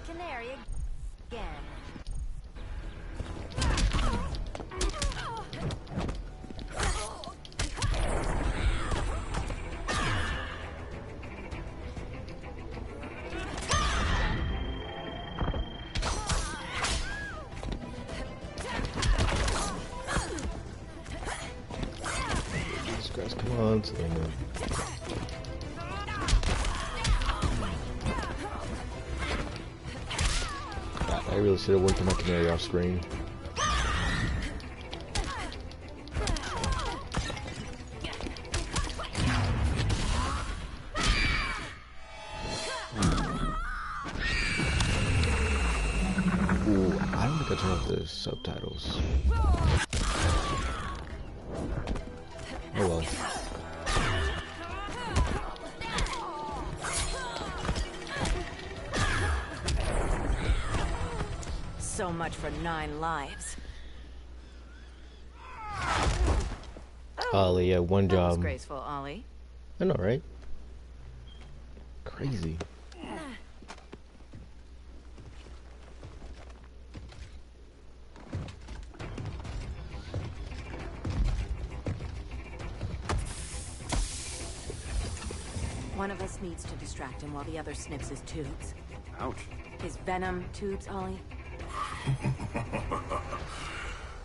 canary again. These guys, come on, Selena. I really should have worked on my canary off screen. Ooh, I don't think I turned off the subtitles. Oh well. So much for 9 lives. Ollie, yeah, one That was job. graceful, Ollie. I know, right? Crazy. One of us needs to distract him while the other snips his tubes. Ouch. His venom tubes, Ollie.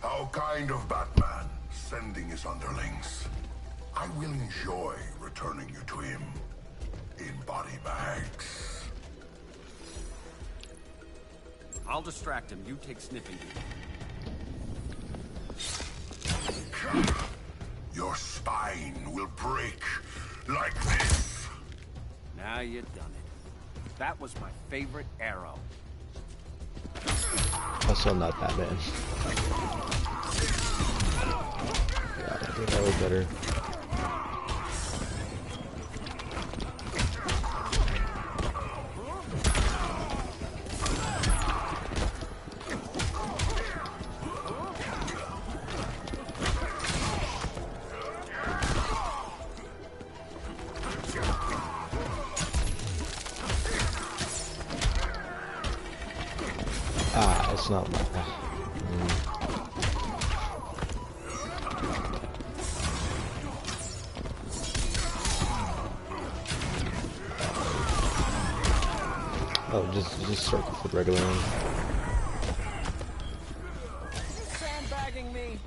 How kind of Batman, sending his underlings. I will enjoy returning you to him in body bags. I'll distract him. You take sniffing. Your spine will break like this. Now you done it. That was my favorite arrow. Also, I'm not Batman. God, I think that was better. Ah, it's not my... Oh, just circle with regular one. Sandbagging me.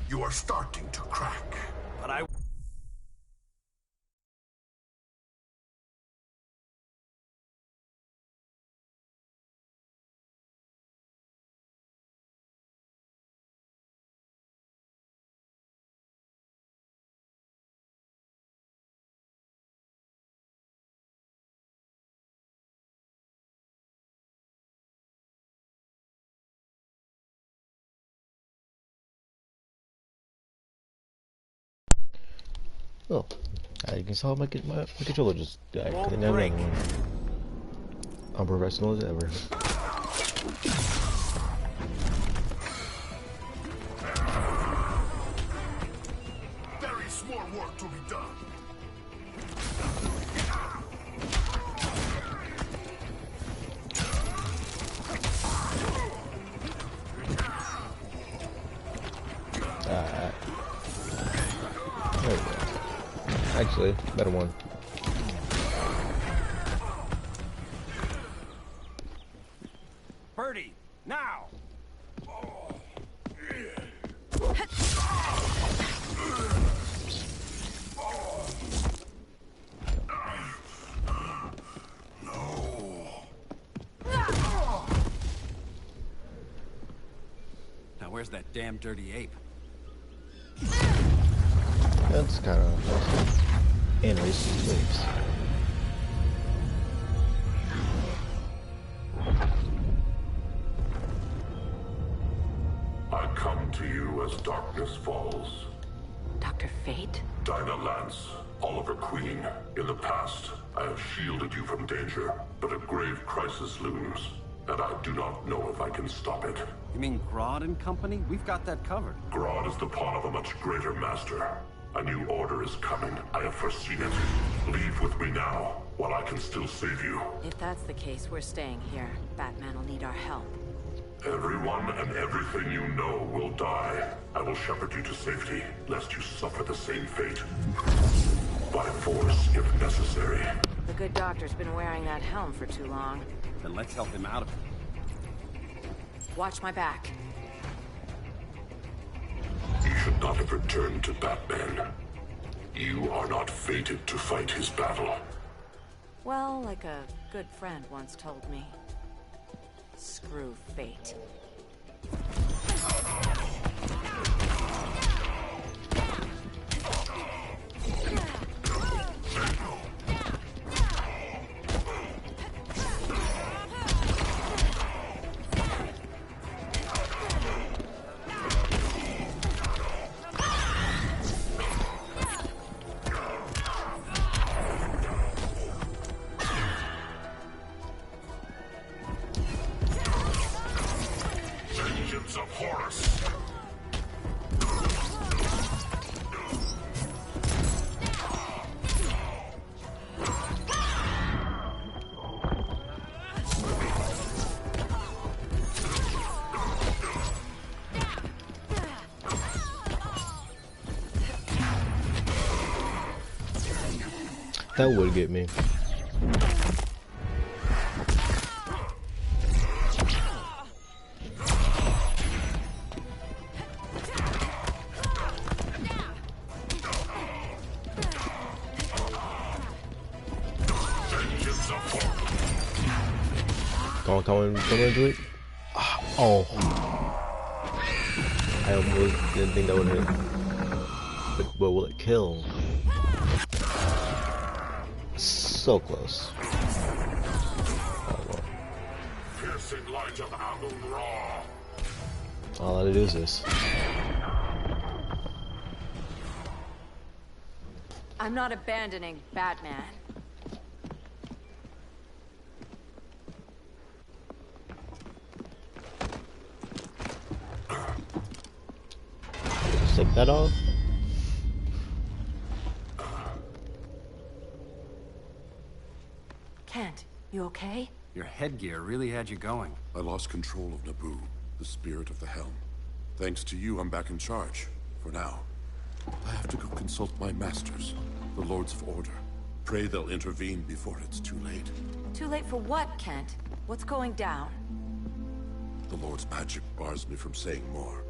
You are starting to crack. But I... Oh, you can saw my controller just died. Won't Never break. mind. Unprofessional as ever. There is more work to be done. There we go. Actually, better one. Birdie, now! Now where's that damn dirty ape? That's kind of and racist waves. I come to you as darkness falls. Dr. Fate? Dinah Lance, Oliver Queen. In the past, I have shielded you from danger, but a grave crisis looms, and I do not know if I can stop it. You mean Grodd and company? We've got that covered. Grodd is the pawn of a much greater master. A new order is coming. I have foreseen it. Leave with me now, while I can still save you. If that's the case, we're staying here. Batman will need our help. Everyone and everything you know will die. I will shepherd you to safety, lest you suffer the same fate. By force, if necessary. The good doctor's been wearing that helm for too long. Then let's help him out of it. Watch my back. You should not have returned to Batman. You are not fated to fight his battle. Well, like a good friend once told me. Screw fate. Vengeance of Horus! That would get me. Come into it. Oh. I almost didn't think that would hit. But will it kill? So close. Oh, well. Piercing light of Amun-Ra. All I do is this. I'm not abandoning Batman. Just take that off. Kent, you okay? Your headgear really had you going. I lost control of Naboo, the spirit of the helm. Thanks to you, I'm back in charge. For now. I have to go consult my masters, the Lords of Order. Pray they'll intervene before it's too late. Too late for what, Kent? What's going down? The Lord's magic bars me from saying more.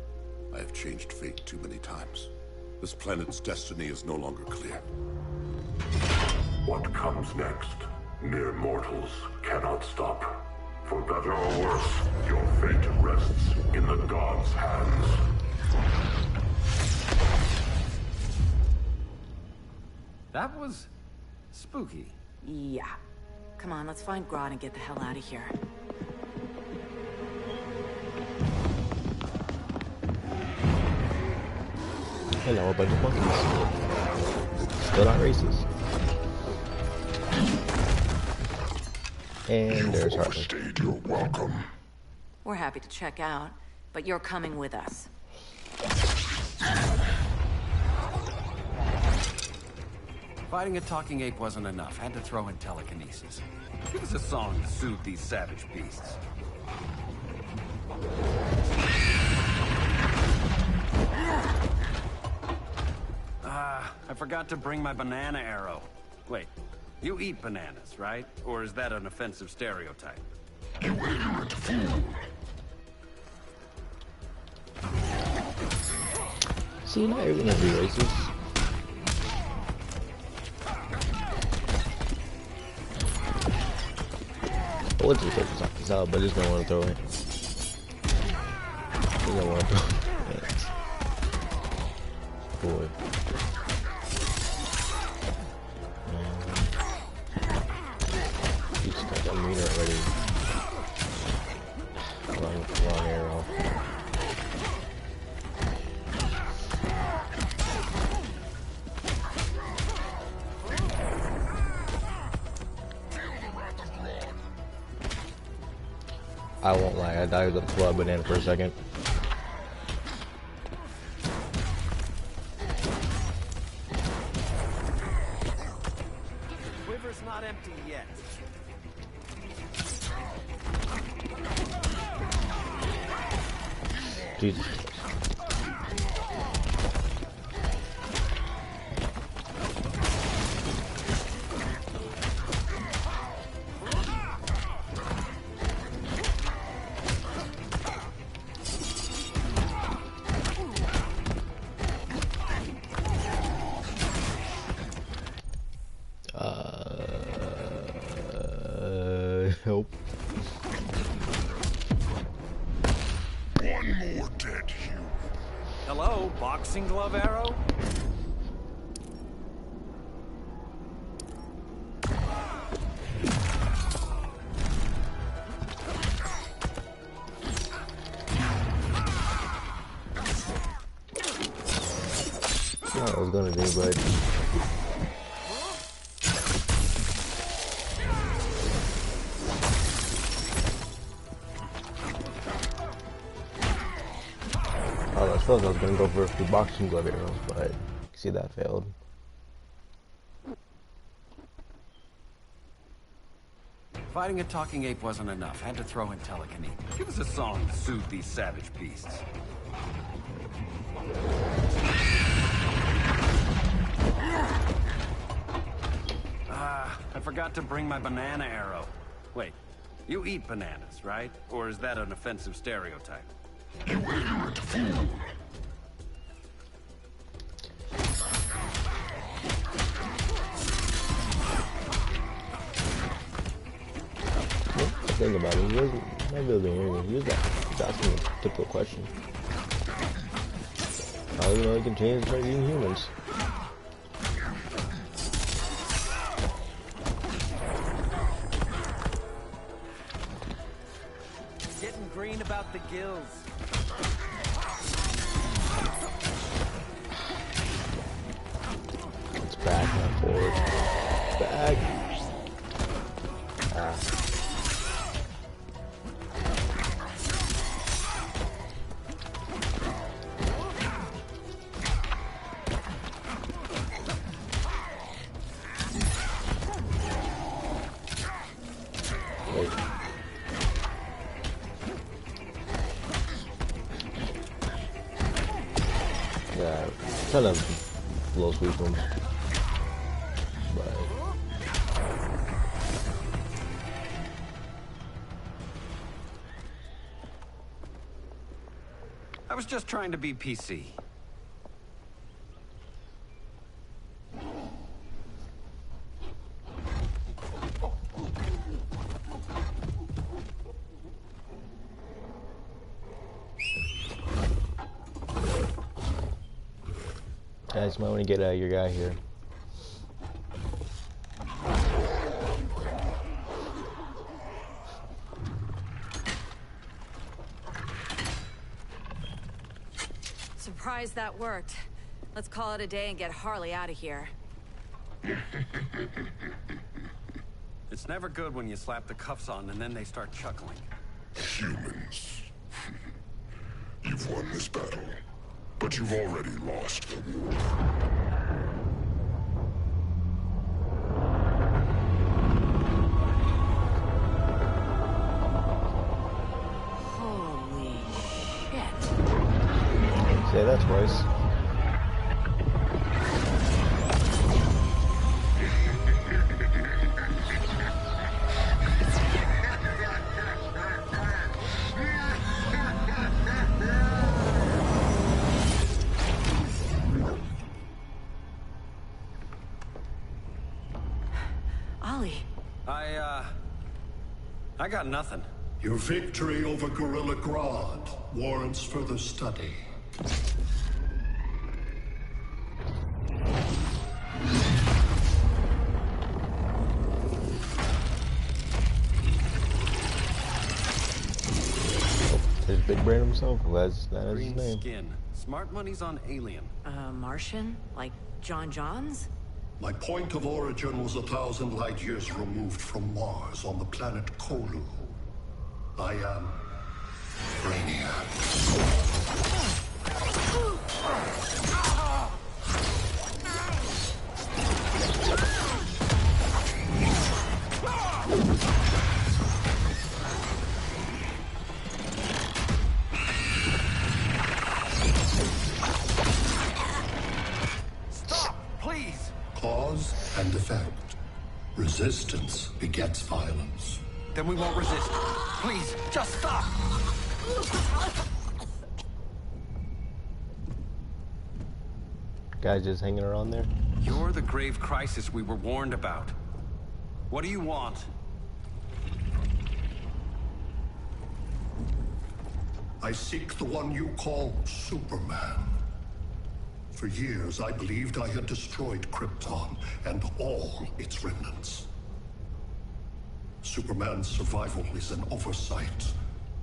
I have changed fate too many times. This planet's destiny is no longer clear. What comes next? Mere mortals cannot stop. For better or worse, your fate rests in the gods' hands. That was spooky. Yeah. Come on, let's find Grodd and get the hell out of here. Hello, a bunch of monkeys. Still not racist. And there's Harley. Overstayed your welcome. We're happy to check out, but you're coming with us. Fighting a talking ape wasn't enough. Had to throw in telekinesis. Give us a song to soothe these savage beasts. I forgot to bring my banana arrow. Wait, you eat bananas, right? Or is that an offensive stereotype? You ignorant fool. See, not everyone has to be racist. I would just focus on this out, but I just don't want to throw it. I don't want to throw it. Boy. You just got that meter already. Wrong arrow. I won't lie, I died with a flood banana for a second. Quiver's not empty yet. Jesus. Help. One more dead human. Hello, boxing glove arrow? What I was gonna do, but I suppose I was gonna go for the boxing glove arrows, but see that failed. Fighting a talking ape wasn't enough. Had to throw in telekinesis. Give us a song to soothe these savage beasts. I forgot to bring my banana arrow. Wait, you eat bananas, right? Or is that an offensive stereotype? You ignorant fool! Think about it, he wasn't really hearing me. He was asking a typical question. How do you know he can change and start eating humans? Getting green about the gills. It's back, not forward. Back. Ah. Wait. Yeah, kind of low sweep them. But I was just trying to be PC. guys might want to get your guy here. Surprised that worked. Let's call it a day and get Harley out of here. It's never good when you slap the cuffs on and then they start chuckling. Humans. You've won this battle, but you've already lost the war. Holy shit. Say that twice. I got nothing. Your victory over Gorilla Grodd warrants further study. There's Big Brain himself. That is his Green name. skin. Smart money's on Alien. Martian? Like John Johns? My point of origin was 1,000 light years removed from Mars on the planet Kolu. I am Brainiac. Stop, please! Cause and effect. Resistance begets violence. Then we won't resist. Please, just stop! Guy just hanging around there. You're the grave crisis we were warned about. What do you want? I seek the one you call Superman. For years, I believed I had destroyed Krypton and all its remnants. Superman's survival is an oversight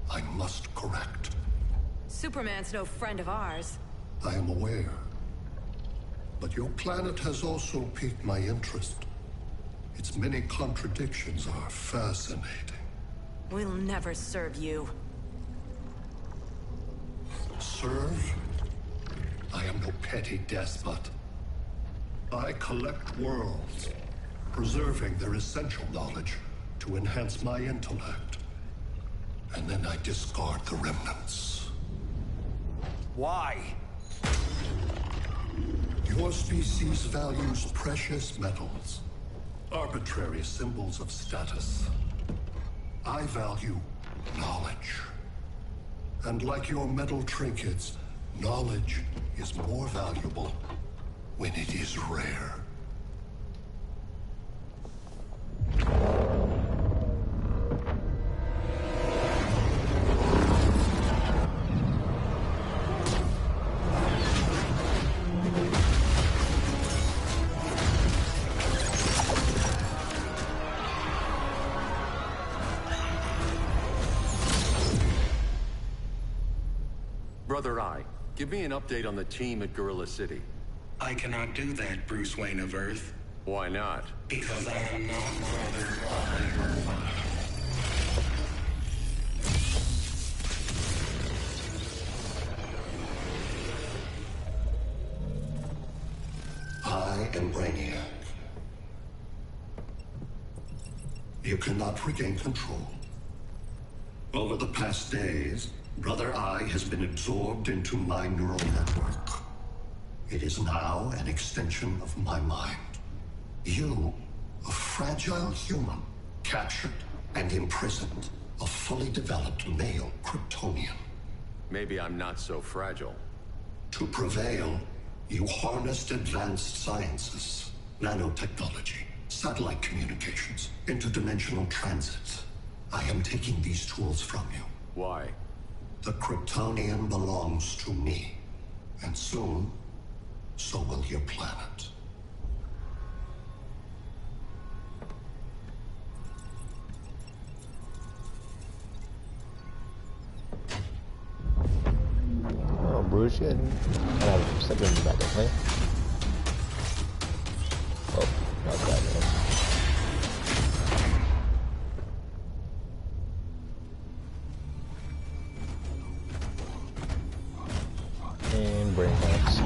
I must correct. Superman's no friend of ours. I am aware. But your planet has also piqued my interest. Its many contradictions are fascinating. We'll never serve you. Serve? I am no petty despot. I collect worlds, preserving their essential knowledge to enhance my intellect. And then I discard the remnants. Why? Your species values precious metals, arbitrary symbols of status. I value knowledge. And like your metal trinkets, knowledge is more valuable when it is rare. Brother Eye, give me an update on the team at Gorilla City. I cannot do that, Bruce Wayne of Earth. Why not? Because I am not Brother Eye. I am Brainiac. You cannot regain control. Over the past days, Brother Eye has been absorbed into my neural network. It is now an extension of my mind. You, a fragile human, captured and imprisoned a fully developed male Kryptonian. Maybe I'm not so fragile. To prevail, you harnessed advanced sciences, nanotechnology, satellite communications, interdimensional transit. I am taking these tools from you. Why? The Kryptonian belongs to me. And soon, so will your planet. Oh, Bruce, you had a second in the back, okay? Oh, not that, man. And brain hacks.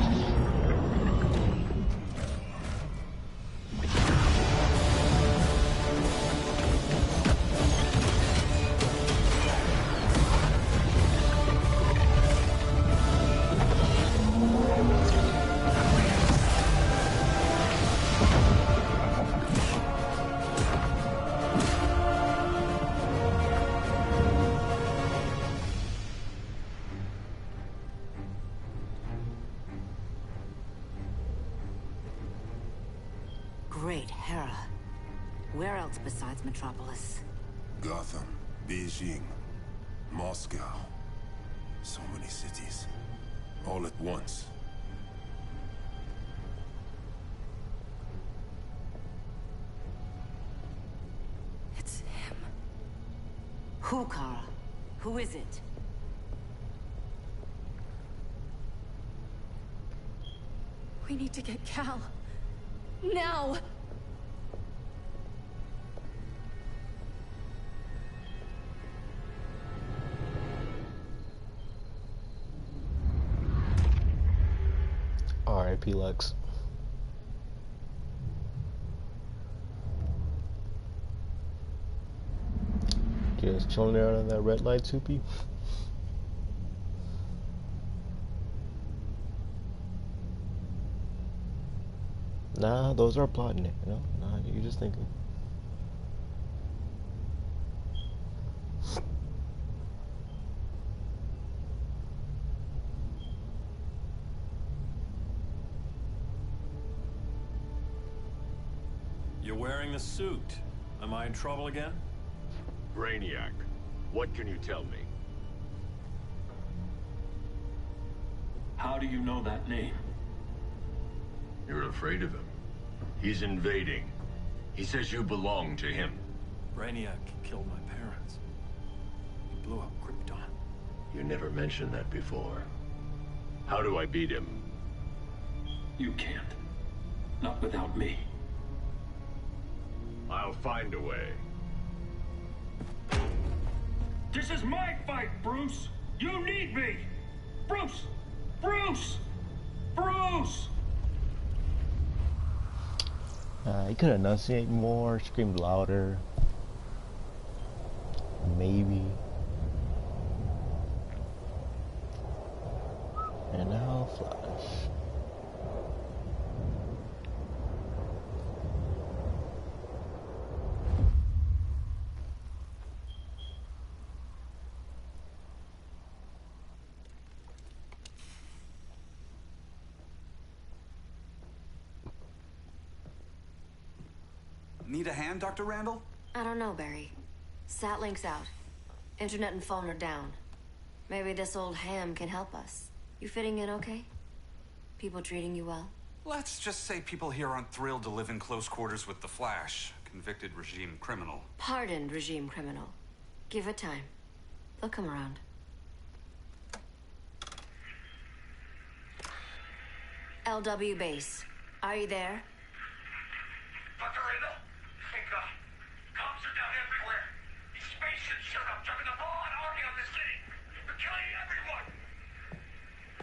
Great Hera. Where else besides Metropolis? Gotham, Beijing, Moscow. So many cities. All at once. It's him. Who, Kara? Who is it? We need to get Cal. Now! R.I.P. Lex. Just chilling there on that red light, Soupy. Nah, those are plotting it, you know? Nah, you're just thinking. You're wearing a suit. Am I in trouble again? Brainiac, what can you tell me? How do you know that name? You're afraid of him. He's invading. He says you belong to him. Brainiac killed my parents. He blew up Krypton. You never mentioned that before. How do I beat him? You can't. Not without me. I'll find a way. This is my fight, Bruce! You need me! Bruce! Bruce! Bruce! He could enunciate more, scream louder. Maybe. And now Flash. Need a hand, Dr. Randall? I don't know, Barry. Satlink's out. Internet and phone are down. Maybe this old ham can help us. You fitting in okay? People treating you well? Let's just say people here aren't thrilled to live in close quarters with the Flash, convicted regime criminal. Pardoned regime criminal. Give it time. They'll come around. LW base. Are you there? Dr. Randall? Thank God. Cops are down everywhere. These spaceships showed up, driving the raw and army on this city. They're killing everyone.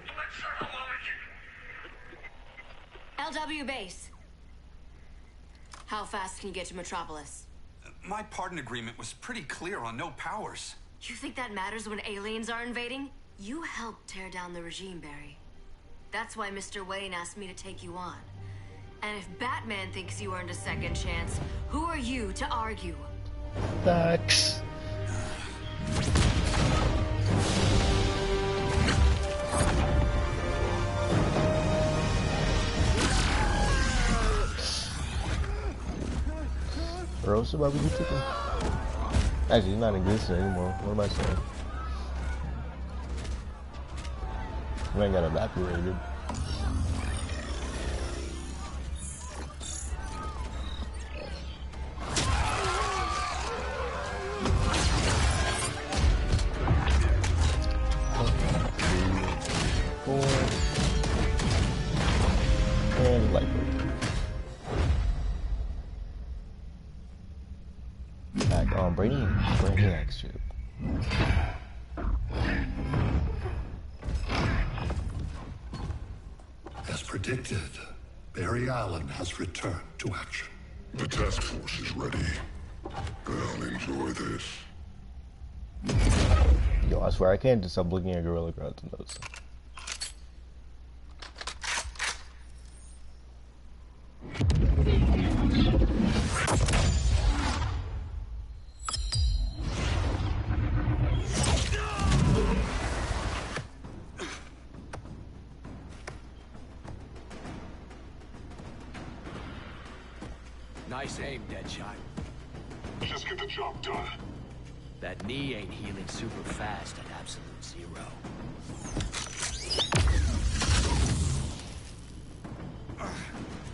So let's start a low engine. LW base. How fast can you get to Metropolis? My pardon agreement was pretty clear on no powers. You think that matters when aliens are invading? You helped tear down the regime, Barry. That's why Mr. Wayne asked me to take you on. And if Batman thinks you earned a second chance, who are you to argue? Facts. Roast about you chicken. Actually, he's not existing anymore. What am I saying? Man got evaporated. And light back on Brainiac ship. As predicted, Barry Allen has returned to action. The task force is ready. I'll enjoy this. Yo, I swear I can't just stop looking at Gorilla Grodd to notice. Nice aim, Deadshot. Just get the job done. That knee ain't healing super fast at absolute zero.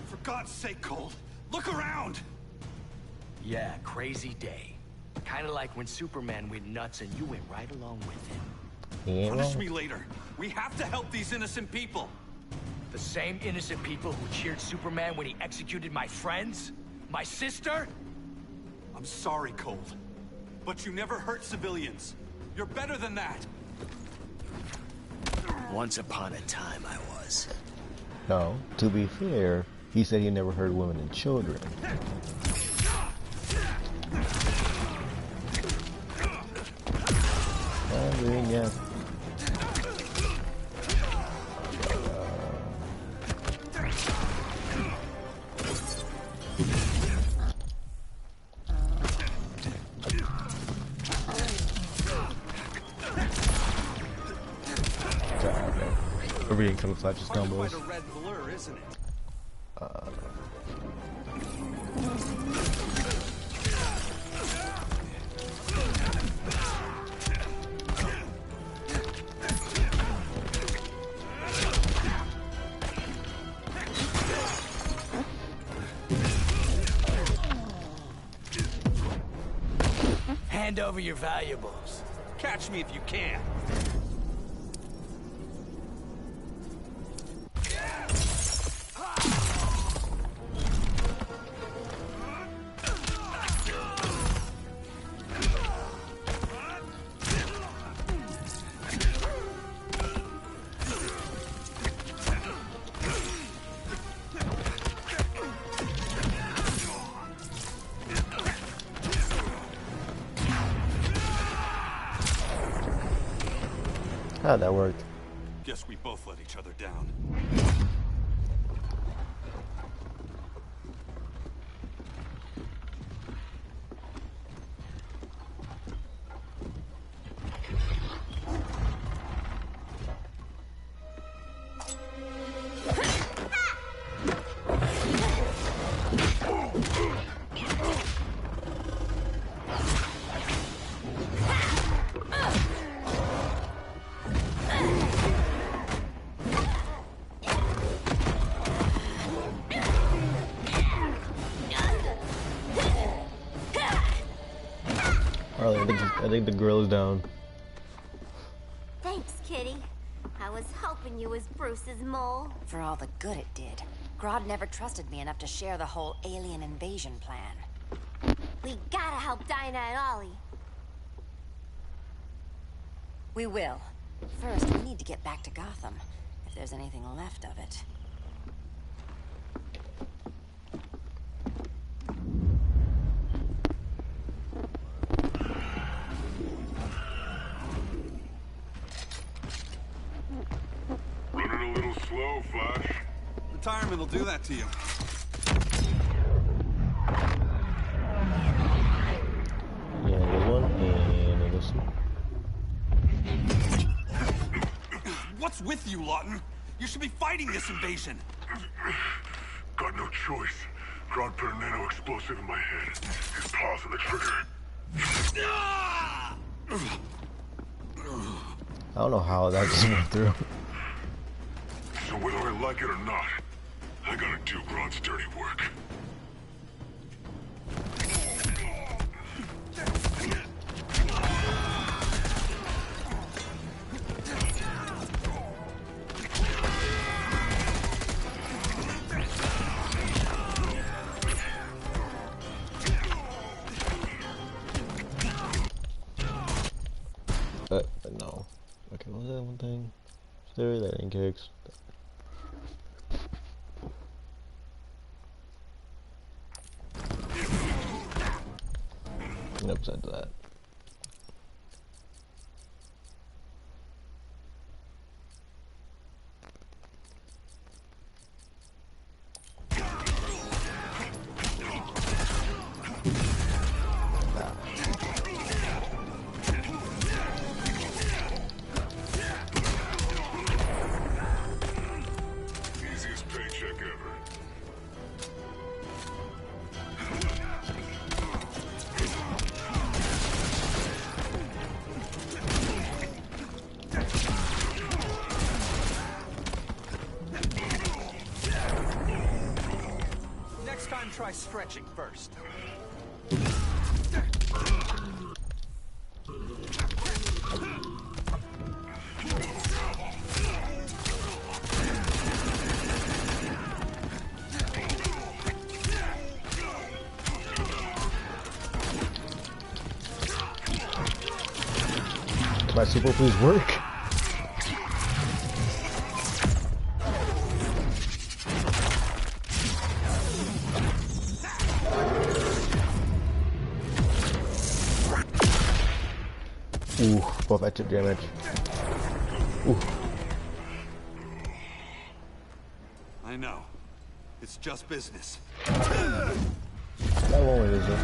For God's sake, Cole, look around! Yeah, crazy day. Kinda like when Superman went nuts and you went right along with him. Punish me later. We have to help these innocent people. The same innocent people who cheered Superman when he executed my friends? My sister? I'm sorry, Cole, but you never hurt civilians. You're better than that. Once upon a time I was. No, to be fair, he said he never hurt women and children. I mean, yeah. Everything comes like just combos. Hand over your valuables. Catch me if you can. How'd that work? Guess we both let each other down. I think the girl is down. Thanks, Kitty. I was hoping you was Bruce's mole. For all the good it did. Grodd never trusted me enough to share the whole alien invasion plan. We gotta help Dinah and Ollie. We will. First, we need to get back to Gotham, if there's anything left of it. Running a little slow, Flash. Retirement will do that to you. Yeah, there's one and this one. What's with you, Lawton? You should be fighting this invasion. Got no choice. Grodd put a nano explosive in my head. His paws on the trigger. I don't know how that just went through. So whether I like it or not, I gotta do Grodd's dirty work. No. Okay, what was that one thing? Theory, that ain't kicks. No, besides that. Try stretching first. My super please work. Ooh, buff at chip damage. Ooh. I know. It's just business. That won't is it?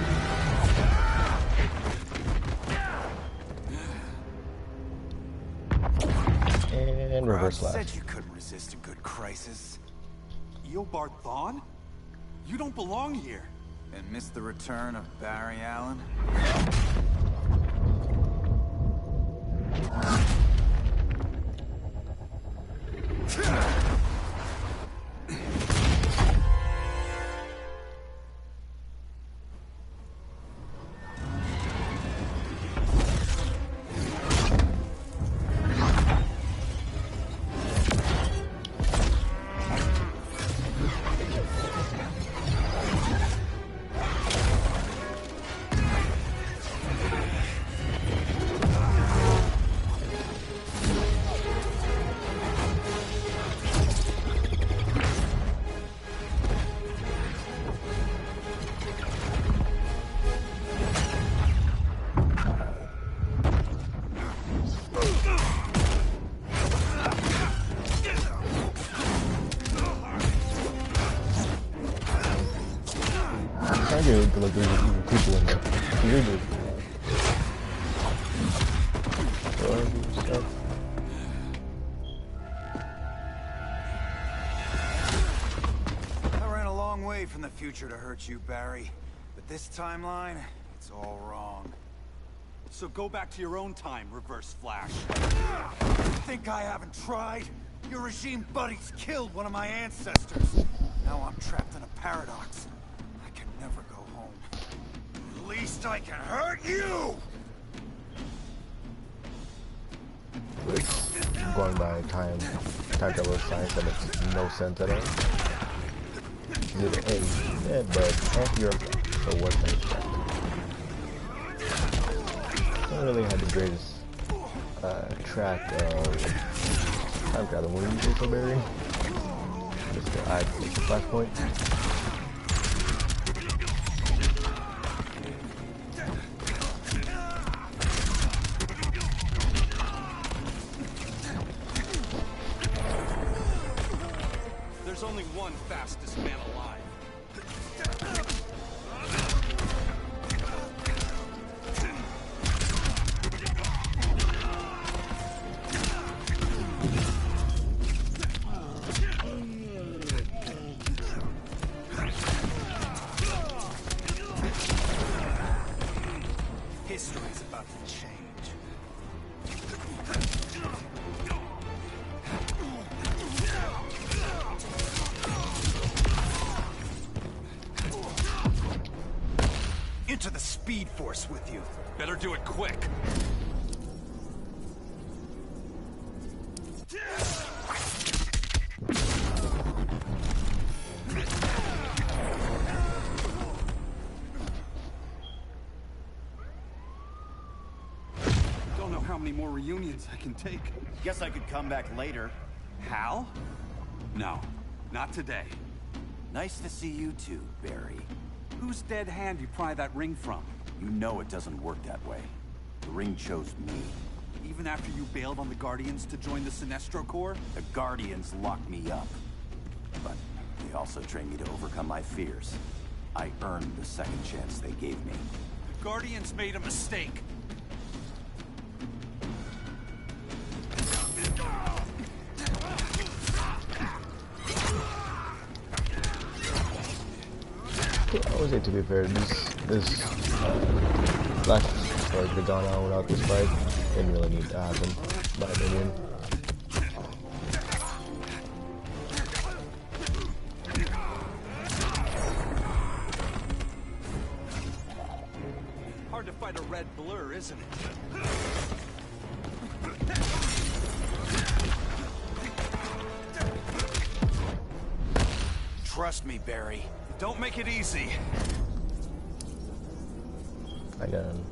And reverse slash. Said you couldn't resist a good crisis. Eobard Thawne? You don't belong here. And miss the return of Barry Allen? I didn't like there's even people in there. You're good. I ran a long way from the future to hurt you, Barry. But this timeline, it's all wrong. So go back to your own time, Reverse Flash. Think I haven't tried? Your regime buddies killed one of my ancestors. Now I'm trapped in a paradox. I can never go home. At least I can hurt you! Going by time travel science that makes no sense at all. Yeah, but you're so what things. I don't really have the greatest track of time travel. What do you do, Barry? Just to add flashpoint. There's only one fastest man alive. History's about to change. Into the Speed Force with you. Better do it quick. Don't know how many more reunions I can take. Guess I could come back later. Hal? No, not today. Nice to see you too, Barry. Whose dead hand you pry that ring from? You know it doesn't work that way. The ring chose me. Even after you bailed on the Guardians to join the Sinestro Corps? The Guardians locked me up. But they also trained me to overcome my fears. I earned the second chance they gave me. The Guardians made a mistake. I always say, to be fair, this Flash story could have gone on without this fight. Didn't really need to happen, in my opinion. Hard to fight a red blur, isn't it? Trust me, Barry. Don't make it easy. I got him.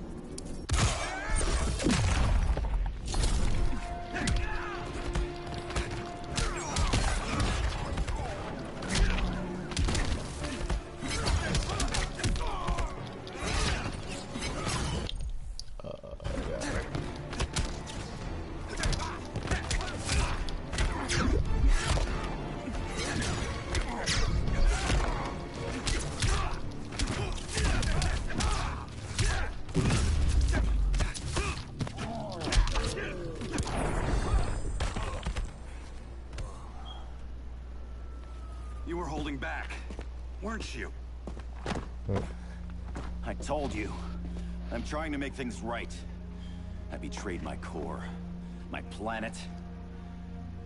You were holding back, weren't you? I told you. I'm trying to make things right. I betrayed my core, my planet,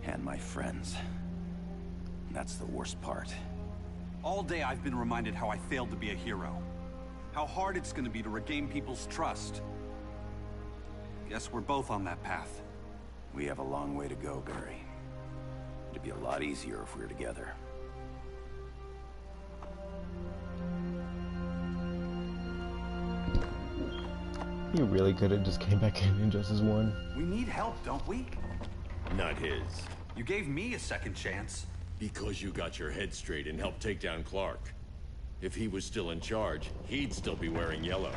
and my friends. That's the worst part. All day I've been reminded how I failed to be a hero. How hard it's gonna be to regain people's trust. Guess we're both on that path. We have a long way to go, Barry. It'd be a lot easier if we were together. You really could have just came back in Injustice 1. We need help, don't we? Not his. You gave me a second chance. Because you got your head straight and helped take down Clark. If he was still in charge, he'd still be wearing yellow.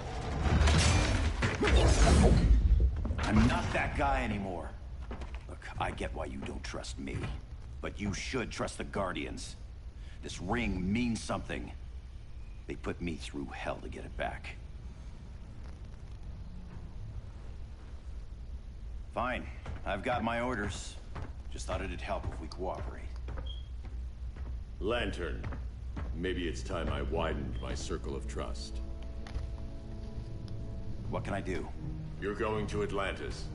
I'm not that guy anymore. Look, I get why you don't trust me. But you should trust the Guardians. This ring means something. They put me through hell to get it back. Fine. I've got my orders. Just thought it'd help if we cooperate. Lantern. Maybe it's time I widened my circle of trust. What can I do? You're going to Atlantis.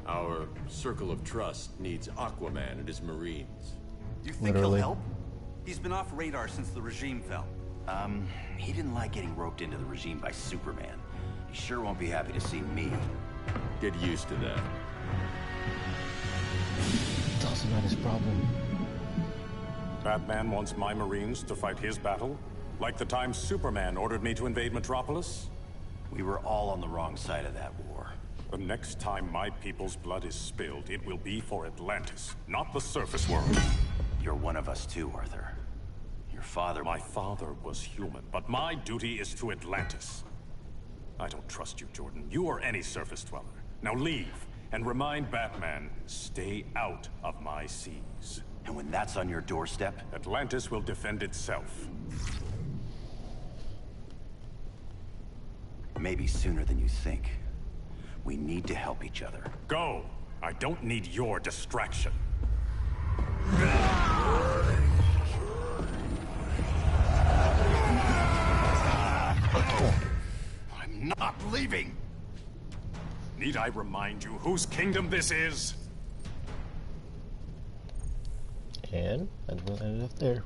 Our circle of trust needs Aquaman and his Marines. You think he'll help? He's been off radar since the regime fell. He didn't like getting roped into the regime by Superman. He sure won't be happy to see me. Get used to that. It's also not his problem. Batman wants my Marines to fight his battle? Like the time Superman ordered me to invade Metropolis? We were all on the wrong side of that war. The next time my people's blood is spilled, it will be for Atlantis, not the surface world. You're one of us too, Arthur. Your father... My father was human, but my duty is to Atlantis. I don't trust you, Jordan. You or any surface dweller. Now leave, and remind Batman, stay out of my seas. And when that's on your doorstep? Atlantis will defend itself. Maybe sooner than you think. We need to help each other. Go! I don't need your distraction. I'm not leaving! Need I remind you whose kingdom this is? And that will end it up there.